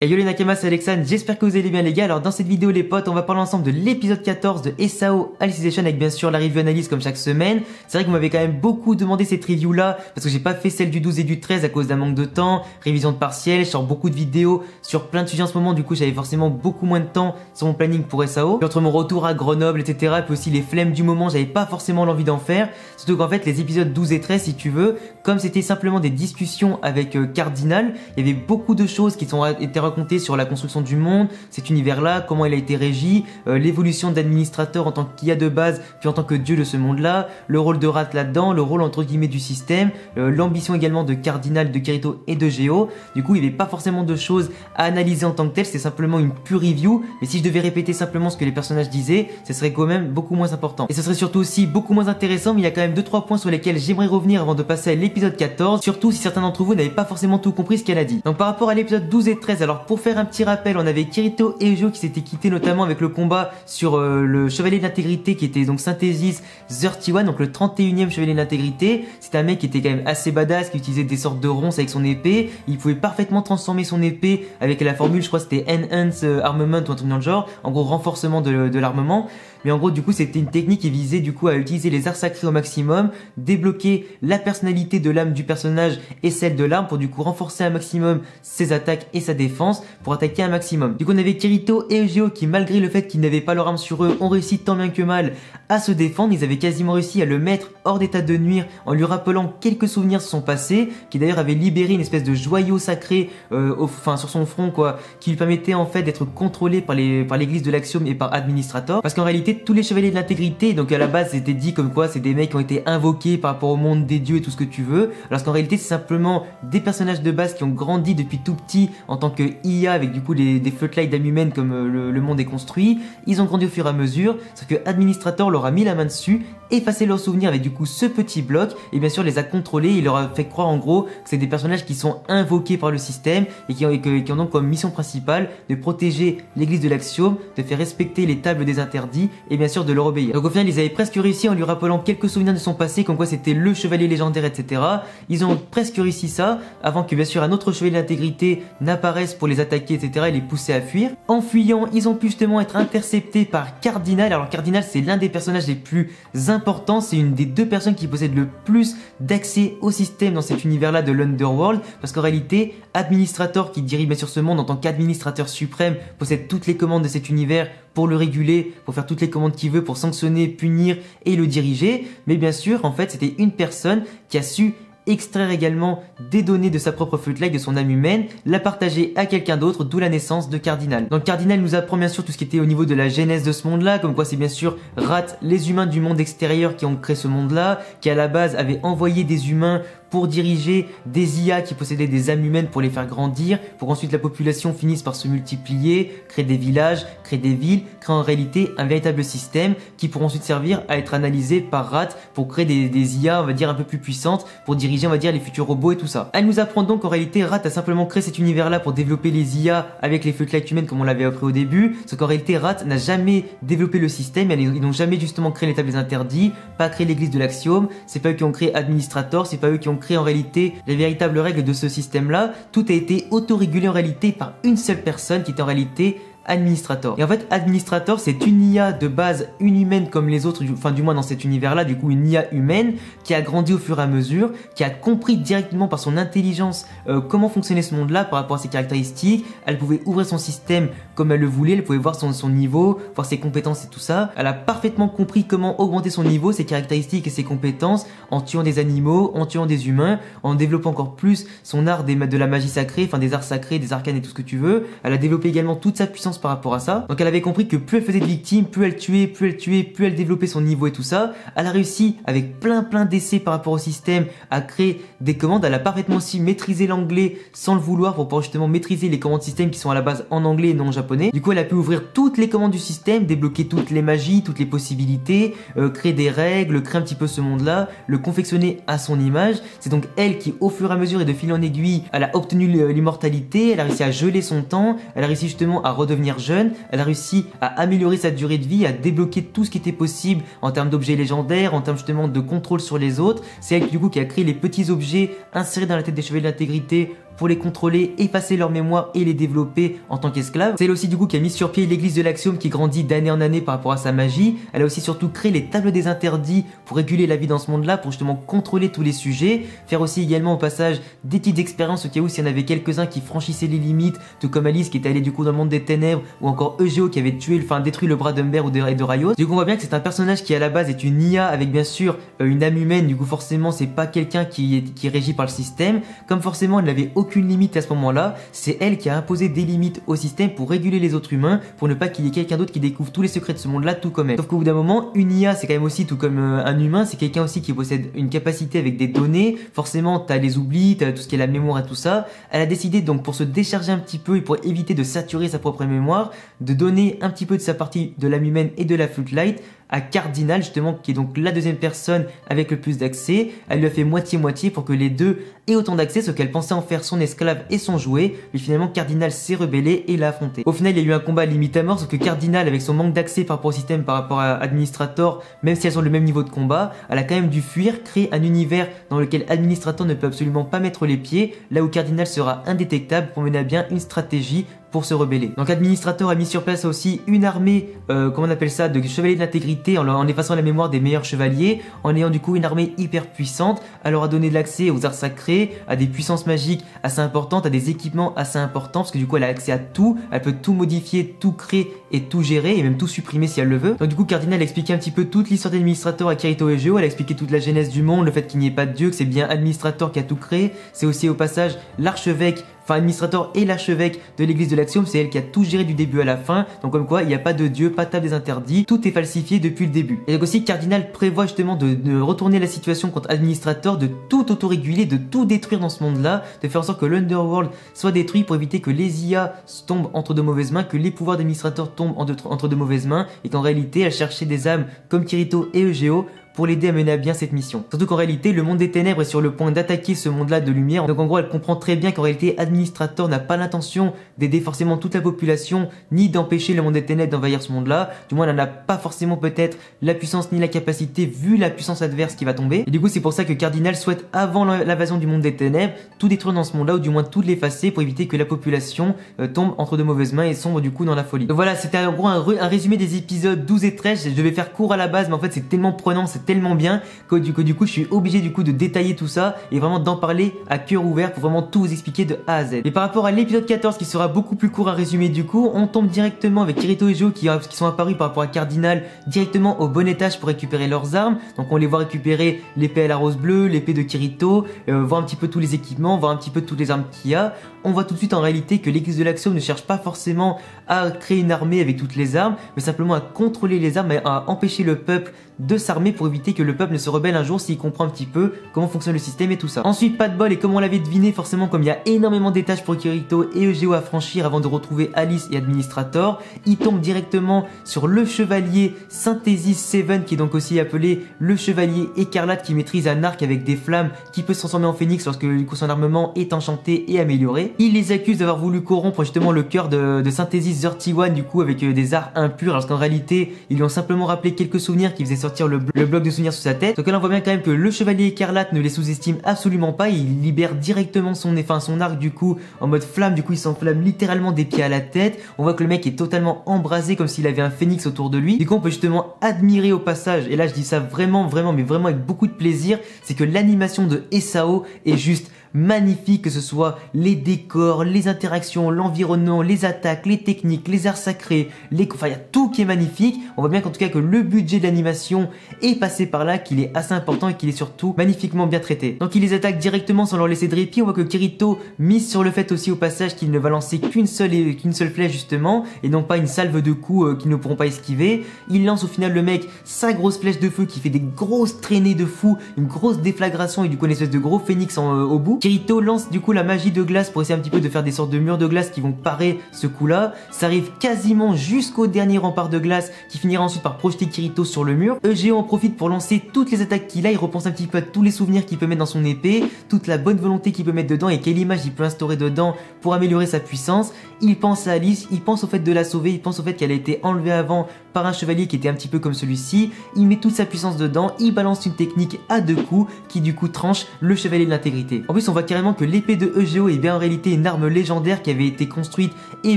Et yo les Nakamas, c'est Alexandre, j'espère que vous allez bien les gars. Alors dans cette vidéo les potes, on va parler ensemble de l'épisode 14 de SAO Alicization avec bien sûr la review analyse comme chaque semaine. C'est vrai que vous m'avez quand même beaucoup demandé cette review là parce que j'ai pas fait celle du 12 et du 13 à cause d'un manque de temps, révision de partiel, je sors beaucoup de vidéos sur plein de sujets en ce moment, du coup j'avais forcément beaucoup moins de temps sur mon planning pour SAO. Puis entre mon retour à Grenoble etc, puis aussi les flemmes du moment, j'avais pas forcément l'envie d'en faire. Surtout qu'en fait les épisodes 12 et 13 si tu veux, comme c'était simplement des discussions avec Cardinal, il y avait beaucoup de choses qui ont été racontées sur la construction du monde, cet univers-là, comment il a été régi, l'évolution d'administrateur en tant qu'IA de base, puis en tant que dieu de ce monde-là, le rôle de Rat là-dedans, le rôle entre guillemets du système, l'ambition également de Cardinal, de Kirito et de Geo. Du coup, il n'y avait pas forcément de choses à analyser en tant que tel, c'est simplement une pure review, mais si je devais répéter simplement ce que les personnages disaient, ce serait quand même beaucoup moins important. Et ce serait surtout aussi beaucoup moins intéressant, mais il y a quand même 2-3 points sur lesquels j'aimerais revenir avant de passer à l'épisode 14, surtout si certains d'entre vous n'avaient pas forcément tout compris ce qu'elle a dit. Donc par rapport à l'épisode 12 et 13, alors pour faire un petit rappel, on avait Kirito et Geo qui s'étaient quittés notamment avec le combat sur le Chevalier de l'Intégrité qui était donc Synthesis 31, donc le 31e Chevalier de l'Intégrité. C'était un mec qui était quand même assez badass, qui utilisait des sortes de ronces avec son épée. Il pouvait parfaitement transformer son épée avec la formule, je crois que c'était Enhance Armament ou un truc dans le genre, en gros renforcement de l'armement. Mais en gros du coup c'était une technique qui visait du coup à utiliser les arts sacrés au maximum, débloquer la personnalité de l'âme du personnage et celle de l'arme pour du coup renforcer un maximum ses attaques et sa défense pour attaquer un maximum. Du coup on avait Kirito et Geo qui malgré le fait qu'ils n'avaient pas leur arme sur eux ont réussi tant bien que mal à se défendre. Ils avaient quasiment réussi à le mettre hors d'état de nuire en lui rappelant quelques souvenirs de son passé, qui d'ailleurs avait libéré une espèce de joyau sacré sur son front quoi, qui lui permettait en fait d'être contrôlé par l'église de l'Axiome et par Administrator. Parce qu'en réalité tous les chevaliers de l'intégrité, donc à la base c'était dit comme quoi c'est des mecs qui ont été invoqués par rapport au monde des dieux et tout ce que tu veux, alors qu'en réalité c'est simplement des personnages de base qui ont grandi depuis tout petit en tant que IA avec du coup des floodlights d'âme humaine comme le monde est construit. Ils ont grandi au fur et à mesure, sauf que Administrator leur a mis la main dessus, effacé leurs souvenirs avec du coup ce petit bloc et bien sûr les a contrôlés. Il leur a fait croire en gros que c'est des personnages qui sont invoqués par le système et qui ont donc comme mission principale de protéger l'église de l'Axiome, de faire respecter les tables des interdits et bien sûr de leur obéir. Donc au final ils avaient presque réussi en lui rappelant quelques souvenirs de son passé comme quoi c'était le chevalier légendaire etc. Ils ont presque réussi ça avant que bien sûr un autre chevalier d'intégrité n'apparaisse pour les attaquer etc. et les pousser à fuir. En fuyant ils ont pu justement être interceptés par Cardinal. Alors Cardinal c'est l'un des personnages les plus importants, c'est une des deux personnes qui possèdent le plus d'accès au système dans cet univers là de l'Underworld, parce qu'en réalité Administrator qui dirige bien sûr ce monde en tant qu'administrateur suprême possède toutes les commandes de cet univers pour le réguler, pour faire toutes les commandes qu'il veut, pour sanctionner, punir et le diriger. Mais bien sûr, en fait, c'était une personne qui a su extraire également des données de sa propre floodlight, de son âme humaine, la partager à quelqu'un d'autre, d'où la naissance de Cardinal. Donc Cardinal nous apprend bien sûr tout ce qui était au niveau de la genèse de ce monde-là, comme quoi c'est bien sûr Rat, les humains du monde extérieur qui ont créé ce monde-là, qui à la base avaient envoyé des humains pour diriger des IA qui possédaient des âmes humaines pour les faire grandir, pour ensuite la population finisse par se multiplier, créer des villages, créer des villes, créer en réalité un véritable système qui pourra ensuite servir à être analysé par Rat pour créer des IA on va dire un peu plus puissantes pour diriger on va dire les futurs robots et tout ça. Elle nous apprend donc qu'en réalité Rat a simplement créé cet univers là pour développer les IA avec les floodlights humaines comme on l'avait appris au début, sauf qu'en réalité Rat n'a jamais développé le système, ils n'ont jamais justement créé les tables des interdits, pas créé l'église de l'Axiome, c'est pas eux qui ont créé Administrator, c'est pas eux qui ont créé en réalité les véritables règles de ce système là. Tout a été autorégulé en réalité par une seule personne qui était en réalité Administrator. Et en fait Administrator c'est une IA de base inhumaine comme les autres, enfin du moins dans cet univers là, du coup une IA humaine qui a grandi au fur et à mesure, qui a compris directement par son intelligence comment fonctionnait ce monde là par rapport à ses caractéristiques. Elle pouvait ouvrir son système comme elle le voulait, elle pouvait voir son niveau, voir ses compétences et tout ça. Elle a parfaitement compris comment augmenter son niveau, ses caractéristiques et ses compétences en tuant des animaux, en tuant des humains, en développant encore plus son art de la magie sacrée, enfin des arts sacrés, des arcanes et tout ce que tu veux. Elle a développé également toute sa puissance par rapport à ça. Donc elle avait compris que plus elle faisait de victimes, plus elle tuait, plus elle développait son niveau et tout ça. Elle a réussi avec plein d'essais par rapport au système à créer des commandes. Elle a parfaitement aussi maîtrisé l'anglais sans le vouloir pour pouvoir justement maîtriser les commandes système qui sont à la base en anglais et non en japonais. Du coup elle a pu ouvrir toutes les commandes du système, débloquer toutes les magies, toutes les possibilités, créer des règles, créer un petit peu ce monde là, le confectionner à son image. C'est donc elle qui au fur et à mesure et de fil en aiguille, elle a obtenu l'immortalité, elle a réussi à geler son temps, elle a réussi justement à redevenir jeune, elle a réussi à améliorer sa durée de vie, à débloquer tout ce qui était possible en termes d'objets légendaires, en termes justement de contrôle sur les autres. C'est elle du coup qui a créé les petits objets insérés dans la tête des chevaliers de l'intégrité pour les contrôler, effacer leur mémoire et les développer en tant qu'esclaves. C'est elle aussi du coup qui a mis sur pied l'église de l'Axiome qui grandit d'année en année par rapport à sa magie. Elle a aussi surtout créé les tables des interdits pour réguler la vie dans ce monde-là, pour justement contrôler tous les sujets, faire aussi également au passage des petites expériences au cas où s'il y en avait quelques-uns qui franchissaient les limites, tout comme Alice qui était allée du coup dans le monde des ténèbres, ou encore Eugeo qui avait détruit le bras d'Humber ou de Raios. Du coup on voit bien que c'est un personnage qui à la base est une IA avec bien sûr une âme humaine, du coup forcément c'est pas quelqu'un qui est régi par le système, comme forcément elle n'avait aucune limite à ce moment-là, c'est elle qui a imposé des limites au système pour réguler les autres humains, pour ne pas qu'il y ait quelqu'un d'autre qui découvre tous les secrets de ce monde-là tout comme elle. Sauf qu'au bout d'un moment, une IA c'est quand même aussi tout comme un humain, c'est quelqu'un aussi qui possède une capacité avec des données, forcément t'as les oublis, t'as tout ce qui est la mémoire et tout ça. Elle a décidé donc pour se décharger un petit peu et pour éviter de saturer sa propre mémoire, de donner un petit peu de sa partie de l'âme humaine et de la flûte light à Cardinal justement qui est donc la deuxième personne avec le plus d'accès. Elle lui a fait moitié-moitié pour que les deux aient autant d'accès, ce qu'elle pensait en faire son esclave et son jouet, mais finalement Cardinal s'est rebellé et l'a affronté. Au final il y a eu un combat limite à mort, sauf que Cardinal avec son manque d'accès par rapport au système, par rapport à Administrator, même si elles ont le même niveau de combat, elle a quand même dû fuir, créer un univers dans lequel Administrator ne peut absolument pas mettre les pieds, là où Cardinal sera indétectable pour mener à bien une stratégie pour se rebeller. Donc Administrator a mis sur place aussi une armée, comment on appelle ça, de chevaliers de l'intégrité en effaçant la mémoire des meilleurs chevaliers, en ayant du coup une armée hyper puissante. Elle leur a donné de l'accès aux arts sacrés, à des puissances magiques assez importantes, à des équipements assez importants, parce que du coup elle a accès à tout, elle peut tout modifier, tout créer et tout gérer, et même tout supprimer si elle le veut. Donc du coup Cardinal a expliqué un petit peu toute l'histoire d'Administrator à Kirito et Geo, elle a expliqué toute la genèse du monde, le fait qu'il n'y ait pas de dieu, que c'est bien Administrator qui a tout créé, c'est aussi au passage l'archevêque, enfin Administrator et l'archevêque de l'église de l'Axiome, c'est elle qui a tout géré du début à la fin, donc comme quoi il n'y a pas de dieu, pas de table des interdits, tout est falsifié depuis le début. Et donc aussi Cardinal prévoit justement de retourner la situation contre Administrator, de tout autoréguler, de tout détruire dans ce monde-là, de faire en sorte que l'Underworld soit détruit pour éviter que les IA tombent entre de mauvaises mains, que les pouvoirs d'Administrator tombent entre de mauvaises mains, et qu'en réalité elle cherchait des âmes comme Kirito et Eugeo pour l'aider à mener à bien cette mission. Surtout qu'en réalité, le monde des ténèbres est sur le point d'attaquer ce monde-là de lumière. Donc en gros, elle comprend très bien qu'en réalité, Administrator n'a pas l'intention d'aider forcément toute la population, ni d'empêcher le monde des ténèbres d'envahir ce monde-là. Du moins, elle n'a pas forcément peut-être la puissance ni la capacité, vu la puissance adverse qui va tomber. Et du coup, c'est pour ça que Cardinal souhaite, avant l'invasion du monde des ténèbres, tout détruire dans ce monde-là, ou du moins tout l'effacer pour éviter que la population tombe entre de mauvaises mains et sombre du coup dans la folie. Donc voilà, c'était en gros un résumé des épisodes 12 et 13. Je devais faire court à la base, mais en fait, c'est tellement prenant, c'est tellement bien que du coup je suis obligé du coup de détailler tout ça et vraiment d'en parler à cœur ouvert pour vraiment tout vous expliquer de A à Z. Et par rapport à l'épisode 14 qui sera beaucoup plus court à résumer, du coup on tombe directement avec Kirito et Geo qui sont apparus par rapport à Cardinal directement au bon étage pour récupérer leurs armes. Donc on les voit récupérer l'épée à la rose bleue, l'épée de Kirito, voir un petit peu tous les équipements, voir un petit peu toutes les armes qu'il y a. On voit tout de suite en réalité que l'église de l'Axiome ne cherche pas forcément à créer une armée avec toutes les armes, mais simplement à contrôler les armes et à empêcher le peuple de s'armer pour éviter que le peuple ne se rebelle un jour s'il comprend un petit peu comment fonctionne le système et tout ça. Ensuite, pas de bol, et comme on l'avait deviné, forcément comme il y a énormément d'étages pour Kirito et Eugeo à franchir avant de retrouver Alice et Administrator, il tombe directement sur le chevalier Synthesis 7 qui est donc aussi appelé le chevalier écarlate qui maîtrise un arc avec des flammes qui peut se transformer en phénix lorsque du coup son armement est enchanté et amélioré. Il les accuse d'avoir voulu corrompre justement le cœur de Synthesis 31 du coup avec des arts impurs, alors qu'en réalité ils lui ont simplement rappelé quelques souvenirs qui faisaient sortir le bloc de souvenirs sous sa tête. Donc là on voit bien quand même que le chevalier écarlate ne les sous-estime absolument pas, il libère directement son arc du coup en mode flamme, du coup il s'enflamme littéralement des pieds à la tête. On voit que le mec est totalement embrasé comme s'il avait un phénix autour de lui. Du coup on peut justement admirer au passage, et là je dis ça vraiment mais vraiment avec beaucoup de plaisir, c'est que l'animation de SAO est juste magnifique, que ce soit les décors, les interactions, l'environnement, les attaques, les techniques, les arts sacrés, enfin il y a tout qui est magnifique. On voit bien qu'en tout cas que le budget de l'animation est passé par là, qu'il est assez important et qu'il est surtout magnifiquement bien traité. Donc il les attaque directement sans leur laisser de répit. On voit que Kirito mise sur le fait aussi au passage qu'il ne va lancer qu'une seule flèche justement, et non pas une salve de coups qu'ils ne pourront pas esquiver. Il lance au final le mec sa grosse flèche de feu qui fait des grosses traînées de fou, une grosse déflagration et du coup une espèce de gros phénix au bout. Kirito lance du coup la magie de glace pour essayer un petit peu de faire des sortes de murs de glace qui vont parer ce coup-là. Ça arrive quasiment jusqu'au dernier rempart de glace qui finira ensuite par projeter Kirito sur le mur. Eugeo en profite pour lancer toutes les attaques qu'il a, il repense un petit peu à tous les souvenirs qu'il peut mettre dans son épée, toute la bonne volonté qu'il peut mettre dedans et quelle image il peut instaurer dedans pour améliorer sa puissance. il pense à Alice, il pense au fait de la sauver, il pense au fait qu'elle a été enlevée avant par un chevalier qui était un petit peu comme celui-ci, il met toute sa puissance dedans, il balance une technique à 2 coups qui du coup tranche le chevalier de l'intégrité. En plus on voit carrément que l'épée de Eugeo est bien en réalité une arme légendaire qui avait été construite et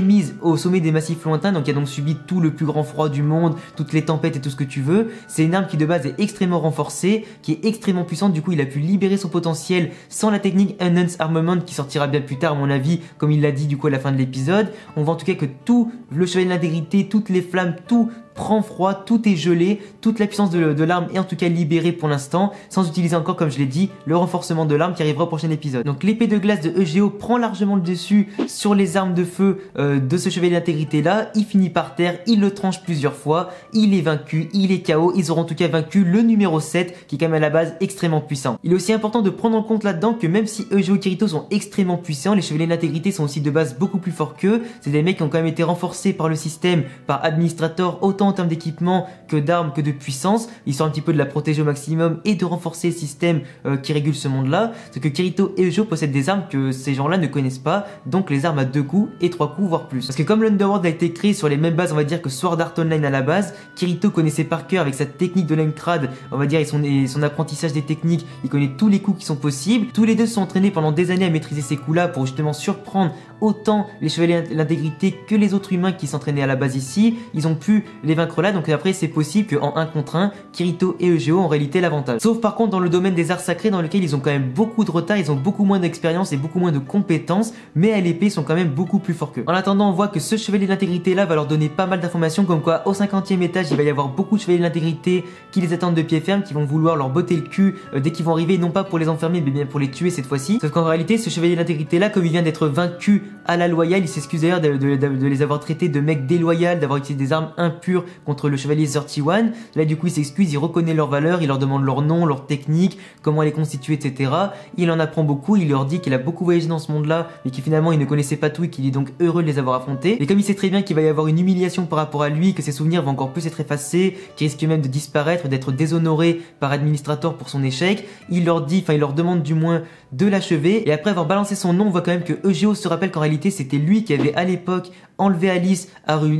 mise au sommet des massifs lointains, donc qui a donc subi tout le plus grand froid du monde, toutes les tempêtes et tout ce que tu veux. C'est une arme qui de base est extrêmement renforcée, qui est extrêmement puissante, du coup il a pu libérer son potentiel sans la technique Enhanced Armament qui sortira bien plus tard à mon avis, comme il l'a dit du coup à la fin de l'épisode. On voit en tout cas que tout le chevalier de l'intégrité, toutes les flammes, tout prend froid, tout est gelé, toute la puissance de l'arme est en tout cas libérée pour l'instant, sans utiliser encore, comme je l'ai dit, le renforcement de l'arme qui arrivera au prochain épisode. Donc l'épée de glace de Eugeo prend largement le dessus sur les armes de feu de ce chevalier d'intégrité là, il finit par terre, il le tranche plusieurs fois, il est vaincu, il est KO, ils auront en tout cas vaincu le numéro 7 qui est quand même à la base extrêmement puissant. Il est aussi important de prendre en compte là-dedans que même si Eugeo et Kirito sont extrêmement puissants, les chevaliers d'intégrité sont aussi de base beaucoup plus forts qu'eux, c'est des mecs qui ont quand même été renforcés par le système, par Administrator, autant en termes d'équipement que d'armes que de puissance, histoire un petit peu de la protéger au maximum et de renforcer le système qui régule ce monde là. C'est que Kirito et Eugeo possèdent des armes que ces gens là ne connaissent pas, donc les armes à 2 coups et 3 coups voire plus. Parce que comme l'Underworld a été créé sur les mêmes bases on va dire que Sword Art Online à la base, Kirito connaissait par cœur avec sa technique de l'Encrad, on va dire et son apprentissage des techniques, il connaît tous les coups qui sont possibles. Tous les deux se sont entraînés pendant des années à maîtriser ces coups là pour justement surprendre autant les chevaliers de l'intégrité que les autres humains qui s'entraînaient à la base ici. Ils ont pu les vaincre là, donc après c'est possible qu'en 1 contre 1, Kirito et Eugeo ont en réalité l'avantage. Sauf par contre dans le domaine des arts sacrés dans lequel ils ont quand même beaucoup de retard, ils ont beaucoup moins d'expérience et beaucoup moins de compétences, mais à l'épée ils sont quand même beaucoup plus forts qu'eux. En attendant on voit que ce chevalier de l'intégrité là va leur donner pas mal d'informations, comme quoi au 50e étage il va y avoir beaucoup de chevaliers de l'intégrité qui les attendent de pied ferme, qui vont vouloir leur botter le cul dès qu'ils vont arriver, non pas pour les enfermer mais bien pour les tuer cette fois-ci. Sauf qu'en réalité ce chevalier de l'intégrité là, comme il vient d'être vaincu à la loyale, il s'excuse d'ailleurs de les avoir traités de mecs déloyaux, d'avoir utilisé des armes impures contre le chevalier 31. Là du coup il s'excuse, il reconnaît leur valeur, il leur demande leur nom, leur technique, comment elle est constituée, etc. Il en apprend beaucoup, il leur dit qu'il a beaucoup voyagé dans ce monde là mais qu'il finalement il ne connaissait pas tout et qu'il est donc heureux de les avoir affrontés. Et comme il sait très bien qu'il va y avoir une humiliation par rapport à lui, que ses souvenirs vont encore plus être effacés, qu'il risque même de disparaître, d'être déshonoré par Administrator pour son échec, il leur demande du moins de l'achever. Et après avoir balancé son nom, on voit quand même que Eugeo se rappelle qu'en réalité c'était lui qui avait à l'époque enlevé Alice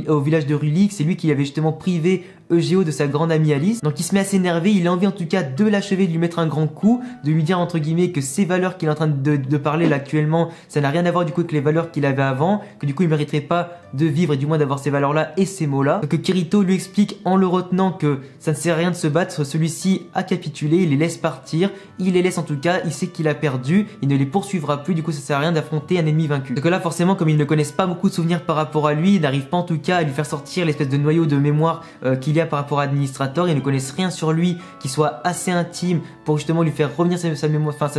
au village de Rulix, c'est lui qui avait justement privé Eugeo de sa grande amie Alice. Donc il se met à s'énerver, il a envie en tout cas de l'achever, de lui mettre un grand coup, de lui dire entre guillemets que ces valeurs qu'il est en train de parler là actuellement, ça n'a rien à voir du coup avec les valeurs qu'il avait avant, que du coup il mériterait pas de vivre et du moins d'avoir ces valeurs là et ces mots là. Donc Kirito lui explique en le retenant que ça ne sert à rien de se battre, celui-ci a capitulé, il les laisse partir, il les laisse en tout cas, il sait qu'il a perdu, il ne les poursuivra plus, du coup ça sert à rien d'affronter un ennemi vaincu. Donc là forcément comme ils ne connaissent pas beaucoup de souvenirs par rapport à lui, ils n'arrivent pas en tout cas à lui faire sortir l'espèce de noyau de mémoire qu'il y a par rapport à Administrator, ils ne connaissent rien sur lui qui soit assez intime pour justement lui faire revenir sa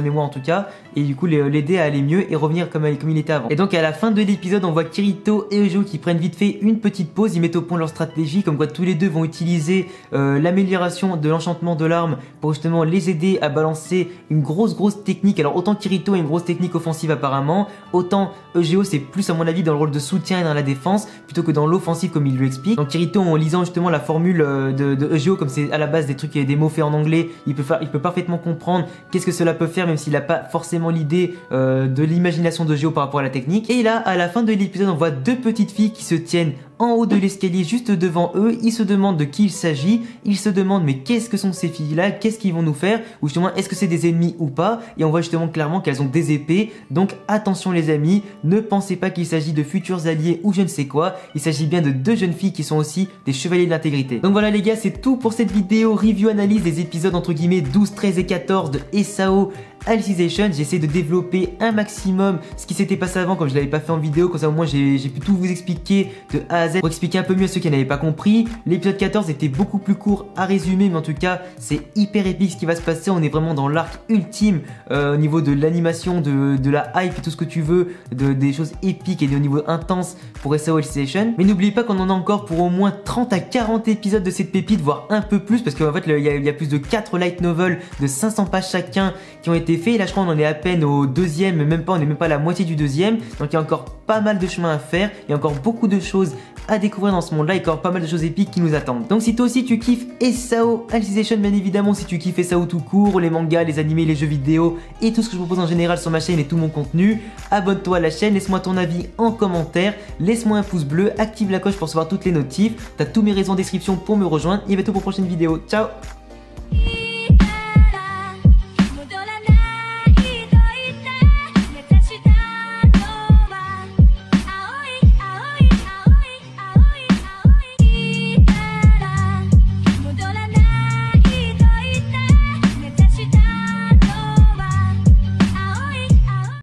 mémoire en tout cas, et du coup l'aider à aller mieux et revenir comme il était avant. Et donc à la fin de l'épisode on voit Kirito et Eugeo qui prennent vite fait une petite pause, ils mettent au point leur stratégie, comme quoi tous les deux vont utiliser l'amélioration de l'enchantement de l'arme pour justement les aider à balancer une grosse technique. Alors autant Kirito a une grosse technique offensive apparemment, autant Eugeo c'est plus à mon avis dans le rôle de soutien et dans la défense plutôt que dans l'offensive comme il lui explique. Donc Kirito en lisant justement la formule de Eugeo, comme c'est à la base des trucs et des mots faits en anglais, il peut parfaitement comprendre qu'est-ce que cela peut faire même s'il n'a pas forcément l'idée de l'imagination d'Eugeo par rapport à la technique. Et là à la fin de l'épisode on voit deux petites filles qui se tiennent en haut de l'escalier juste devant eux, ils se demandent de qui il s'agit, ils se demandent mais qu'est-ce que sont ces filles là, qu'est-ce qu'ils vont nous faire, ou justement est-ce que c'est des ennemis ou pas, et on voit justement clairement qu'elles ont des épées, donc attention les amis, ne pensez pas qu'il s'agit de futurs alliés ou je ne sais quoi, il s'agit bien de deux jeunes filles qui sont aussi des chevaliers de l'intégrité. Donc voilà les gars, c'est tout pour cette vidéo review analyse des épisodes entre guillemets 12, 13 et 14 de SAO Alicization. J'essaie de développer un maximum ce qui s'était passé avant comme je l'avais pas fait en vidéo, comme ça au moins j'ai pu tout vous expliquer de A à Z pour expliquer un peu mieux à ceux qui n'avaient pas compris. L'épisode 14 était beaucoup plus court à résumer, mais en tout cas c'est hyper épique ce qui va se passer. On est vraiment dans l'arc ultime au niveau de l'animation, de la hype et tout ce que tu veux, des choses épiques et au niveau intense pour SAO Alicization. Mais n'oubliez pas qu'on en a encore pour au moins 30 à 40 épisodes de cette pépite, voire un peu plus, parce qu'en fait il y a plus de 4 light novels de 500 pages chacun qui ont été été faits. Là je crois on en est à peine au deuxième, même pas, on n'est même pas à la moitié du deuxième. Donc il y a encore pas mal de chemin à faire, il y a encore beaucoup de choses à découvrir dans ce monde là, et encore pas mal de choses épiques qui nous attendent. Donc si toi aussi tu kiffes SAO Alicization, bien évidemment, si tu kiffes SAO tout court, les mangas, les animés, les jeux vidéo et tout ce que je propose en général sur ma chaîne et tout mon contenu, abonne-toi à la chaîne, laisse-moi ton avis en commentaire, laisse-moi un pouce bleu, active la cloche pour recevoir toutes les notifs, t'as tous mes réseaux en description pour me rejoindre, et à bientôt pour une prochaine vidéo, ciao.